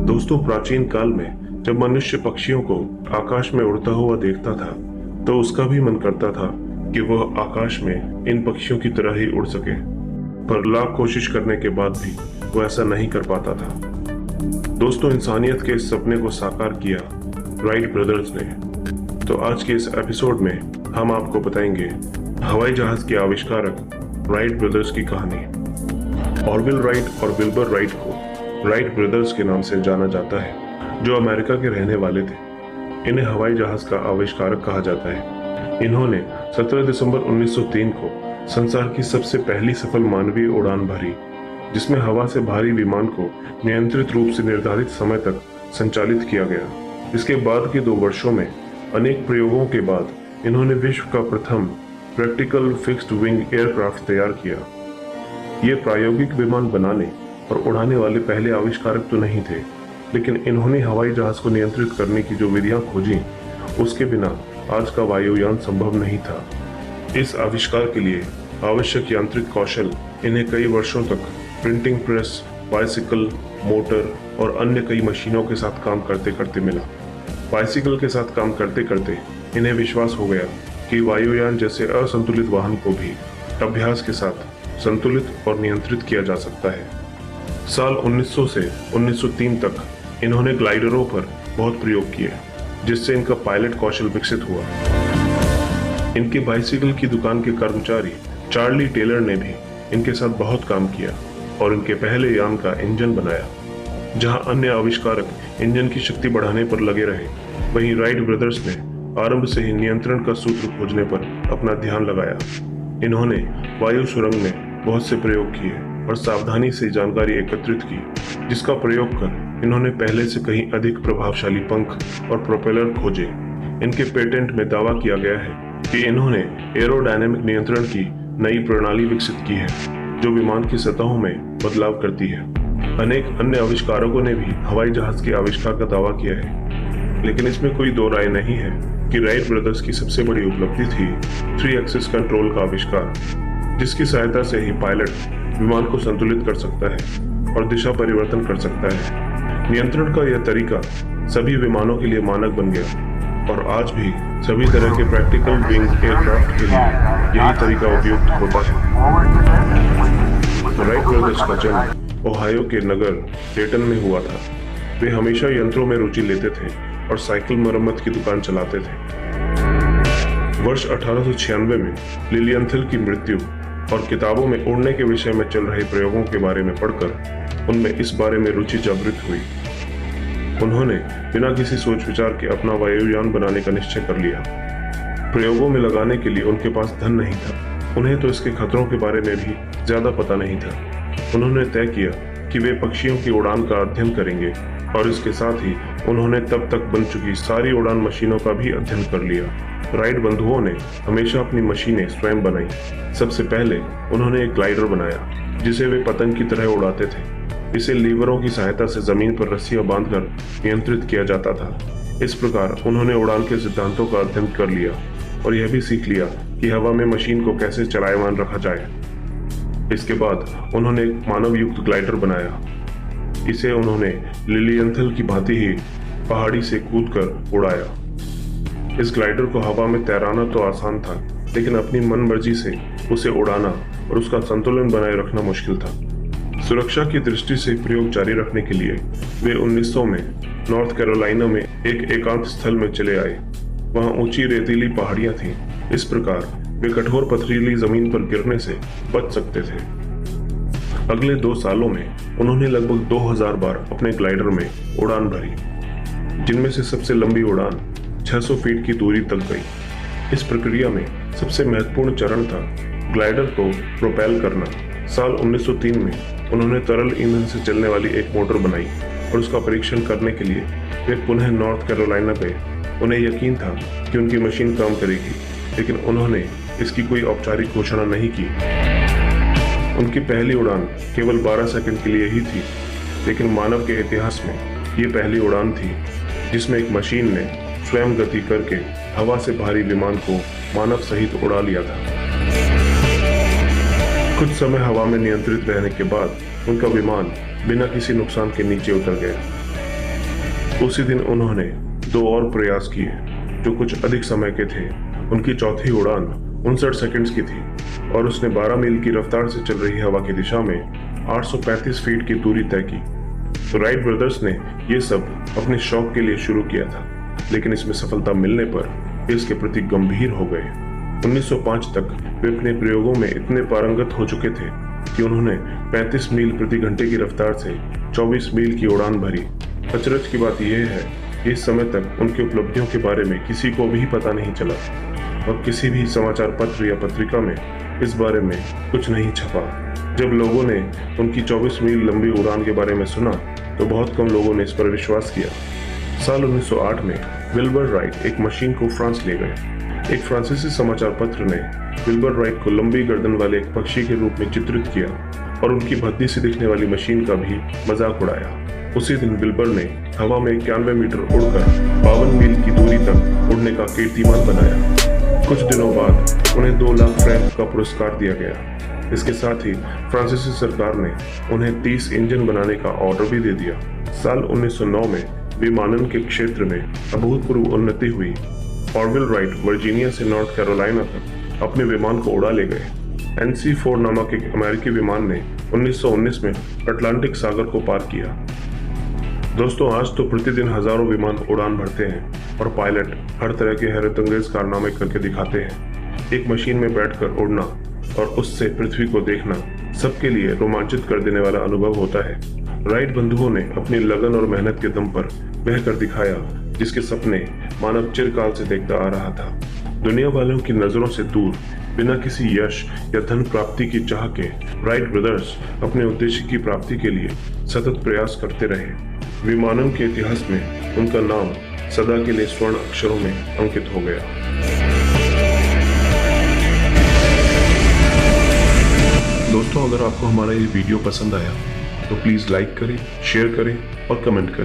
दोस्तों, प्राचीन काल में जब मनुष्य पक्षियों को आकाश में उड़ता हुआ देखता था तो उसका भी मन करता था कि वह आकाश में इन पक्षियों की तरह ही उड़ सके, पर लाख कोशिश करने के बाद भी वो ऐसा नहीं कर पाता था। दोस्तों, इंसानियत के इस सपने को साकार किया राइट ब्रदर्स ने। तो आज के इस एपिसोड में हम आपको बताएंगे हवाई जहाज के आविष्कारक राइट ब्रदर्स की कहानी। ऑरविल राइट और विल्बर राइट को राइट ब्रदर्स के नाम से जाना जाता है, जो अमेरिका के रहने वाले थे। इन्हें हवाई जहाज का आविष्कारक कहा जाता है। इन्होंने 17 दिसंबर 1903 को संसार की सबसे पहली सफल मानवीय उड़ान भरी, जिसमें हवा से भारी विमान को नियंत्रित रूप से निर्धारित समय तक संचालित किया गया। इसके बाद के 2 वर्षों में अनेक प्रयोगों के बाद इन्होंने विश्व का प्रथम प्रैक्टिकल फिक्स्ड विंग एयरक्राफ्ट तैयार किया। ये प्रायोगिक विमान बनाने और उड़ाने वाले पहले आविष्कारक तो नहीं थे, लेकिन इन्होंने हवाई जहाज को नियंत्रित करने की जो विधियां खोजी, उसके बिना आज का वायुयान संभव नहीं था। इस आविष्कार के लिए आवश्यक यांत्रिक कौशल इन्हें कई वर्षों तक प्रिंटिंग प्रेस, बाइसिकल, मोटर और अन्य कई मशीनों के साथ काम करते करते मिला। बाइसिकल के साथ काम करते करते इन्हें विश्वास हो गया कि वायुयान जैसे असंतुलित वाहन को भी अभ्यास के साथ संतुलित और नियंत्रित किया जा सकता है। साल 1900 से 1903 तक इन्होंने ग्लाइडरों पर बहुत प्रयोग किए, जिससे इनका पायलट कौशल विकसित हुआ। इनके बाइसिकल की दुकान के कर्मचारी चार्ली टेलर ने भी इनके साथ बहुत काम किया और इनके पहले यान का इंजन बनाया। जहां अन्य आविष्कारक इंजन की शक्ति बढ़ाने पर लगे रहे, वहीं राइट ब्रदर्स ने आरंभ से ही नियंत्रण का सूत्र खोजने पर अपना ध्यान लगाया। इन्होंने वायु सुरंग में बहुत से प्रयोग किए और सावधानी से जानकारी एकत्रित की, जिसका प्रयोग कर इन्होंने पहले से कहीं अधिक प्रभावशाली पंख और प्रोपेलर खोजे। इनके पेटेंट में दावा किया गया है कि इन्होंने एरोडायनेमिक नियंत्रण की नई प्रणाली विकसित की है, जो विमान की सतहों में बदलाव करती है। अनेक अन्य आविष्कारकों ने भी हवाई जहाज के आविष्कार का दावा किया है, लेकिन इसमें कोई दो राय नहीं है कि राइट ब्रदर्स की सबसे बड़ी उपलब्धि थी 3 एक्सिस कंट्रोल का आविष्कार, जिसकी सहायता से ही पायलट विमान को संतुलित कर सकता है और दिशा परिवर्तन कर सकता है। नियंत्रण का यह तरीका सभी विमानों के लिए मानक बन गया और आज भी सभी तरह के प्रैक्टिकल विंग एयरक्राफ्ट के लिए यही तरीका उपयुक्त होता है। राइट ब्रदर्स का जन्म ओहायो के नगर डेटन में हुआ था। वे हमेशा यंत्रों में रुचि लेते थे और साइकिल मरम्मत की दुकान चलाते थे। वर्ष 1896 में लिलियंथल की मृत्यु और किताबों में उड़ने के विषय में चल रहे प्रयोगों के बारे में पढ़कर उनमें इस बारे में रुचि जागृत हुई। उन्होंने बिना किसी सोच विचार के अपना वायुयान बनाने का निश्चय कर लिया। प्रयोगों में लगाने के लिए उनके पास धन नहीं था। उन्हें तो इसके खतरों के बारे में भी ज्यादा पता नहीं था। उन्होंने तय किया कि वे पक्षियों की उड़ान का अध्ययन करेंगे और इसके साथ ही उन्होंने तब तक बन चुकी सारी उड़ान मशीनों का भी अध्ययन कर लिया। राइट बंधुओं ने हमेशा अपनी मशीनें स्वयं बनाई। सबसे पहले उन्होंने एक ग्लाइडर बनाया, जिसे वे पतंग की तरह उड़ाते थे। इसे लीवरों की सहायता से जमीन पर रस्सियां बांधकर नियंत्रित किया जाता था। इस प्रकार उन्होंने उड़ान के सिद्धांतों का अध्ययन कर लिया और यह भी सीख लिया कि हवा में मशीन को कैसे चलायमान रखा जाए। इसके बाद उन्होंने एक मानव युक्त ग्लाइडर बनाया। इसे उन्होंने लिलियंथल की भांति ही पहाड़ी से कूदकर उड़ाया। इस ग्लाइडर को हवा में तैराना तो आसान था, लेकिन अपनी मन मर्जी से उसे उड़ाना और उसका संतुलन बनाए रखना मुश्किल था। सुरक्षा की दृष्टि से प्रयोग जारी रखने के लिए वे 1900 में नॉर्थ कैरोलिना में एक एकांत स्थल में चले आए। वहां ऊंची रेतीली पहाड़ियां थीं। इस प्रकार वे कठोर पथरीली जमीन पर गिरने से बच सकते थे। अगले 2 सालों में उन्होंने लगभग 2000 बार अपने ग्लाइडर में उड़ान भरी, जिनमें से सबसे लंबी उड़ान 600 फीट की दूरी तक गई। इस प्रक्रिया में सबसे महत्वपूर्ण चरण था ग्लाइडर को प्रोपेल करना। साल 1903 में उन्होंने तरल ईंधन से चलने वाली एक मोटर बनाई और उसका परीक्षण करने के लिए वे पुनः नॉर्थ कैरोलिना गए। उन्हें यकीन था कि उनकी मशीन काम करेगी, लेकिन उन्होंने इसकी कोई औपचारिक घोषणा नहीं की। उनकी पहली उड़ान केवल 12 सेकंड के लिए ही थी, लेकिन मानव के इतिहास में ये पहली उड़ान थी जिसमें एक मशीन ने स्वयं गति करके हवा से भारी विमान को मानव सहित उड़ा लिया था। कुछ समय हवा में नियंत्रित रहने के बाद उनका विमान बिना किसी नुकसान के नीचे उतर गया। उसी दिन उन्होंने 2 और प्रयास किए जो कुछ अधिक समय के थे। उनकी चौथी उड़ान 59 सेकंड्स की थी और उसने 12 मील की रफ्तार से चल रही हवा की दिशा में 835 फीट की दूरी तय की। तो राइट ब्रदर्स ने ये सब अपने शौक के लिए शुरू किया था, लेकिन इसमें सफलता मिलने पर वे इसके प्रति गंभीर हो गए। 1905 तक वे अपने प्रयोगों में इतने पारंगत हो चुके थे कि उन्होंने 35 मील प्रति घंटे की रफ्तार से 24 मील की उड़ान भरी। अचरज की बात यह है कि इस समय तक उनकी उपलब्धियों के बारे में किसी को भी पता नहीं चला और किसी भी समाचार पत्र या पत्रिका में इस बारे में कुछ नहीं छपा। जब लोगों ने उनकी 24 मील लंबी उड़ान के बारे में सुना तो बहुत कम लोगों ने इस पर विश्वास किया। साल 1908 में विल्बर राइट एक मशीन को फ्रांस ले गए। एक फ्रांसीसी समाचार पत्र ने विल्बर राइट को लंबी गर्दन वाले एक पक्षी के रूप में चित्रित किया और उनकी भद्दी सी दिखने वाली मशीन का भी मजाक उड़ाया। उसी दिन विल्बर ने हवा में 91 मीटर उड़कर 52 मील की दूरी तक उड़ने का कीर्तिमान बनाया। कुछ दिनों बाद उन्हें 2 लाख फ्रैंक का पुरस्कार दिया गया। इसके साथ ही फ्रांसीसी सरकार ने उन्हें 30 इंजन बनाने का ऑर्डर भी दे दिया। साल 1909 में विमानन के क्षेत्र में अभूतपूर्व उन्नति हुई। ऑरविल राइट वर्जीनिया से नॉर्थ कैरोलिना तक अपने विमान को उड़ा ले गए। NC-4 नामक एक अमेरिकी विमान ने 1919 में अटलांटिक सागर को पार किया। दोस्तों, आज तो प्रतिदिन हजारों विमान उड़ान भरते हैं और पायलट हर तरह के हैरतअंगेज कारनामे करके दिखाते हैं। एक मशीन में बैठकर उड़ना और उससे पृथ्वी को देखना सबके लिए रोमांचित कर देने वाला अनुभव होता है। राइट बंधुओं ने अपनी लगन और मेहनत के दम पर वह कर दिखाया जिसके सपने मानव चिरकाल से देखता आ रहा था। दुनिया वालों की नजरों से दूर, बिना किसी यश या धन प्राप्ति की चाह के राइट ब्रदर्स अपने उद्देश्य की प्राप्ति के लिए सतत प्रयास करते रहे। विमानन के इतिहास में उनका नाम सदा के लिए स्वर्ण अक्षरों में अंकित हो गया। दोस्तों, अगर आपको हमारा ये वीडियो पसंद आया तो प्लीज लाइक करें, शेयर करें और कमेंट करें।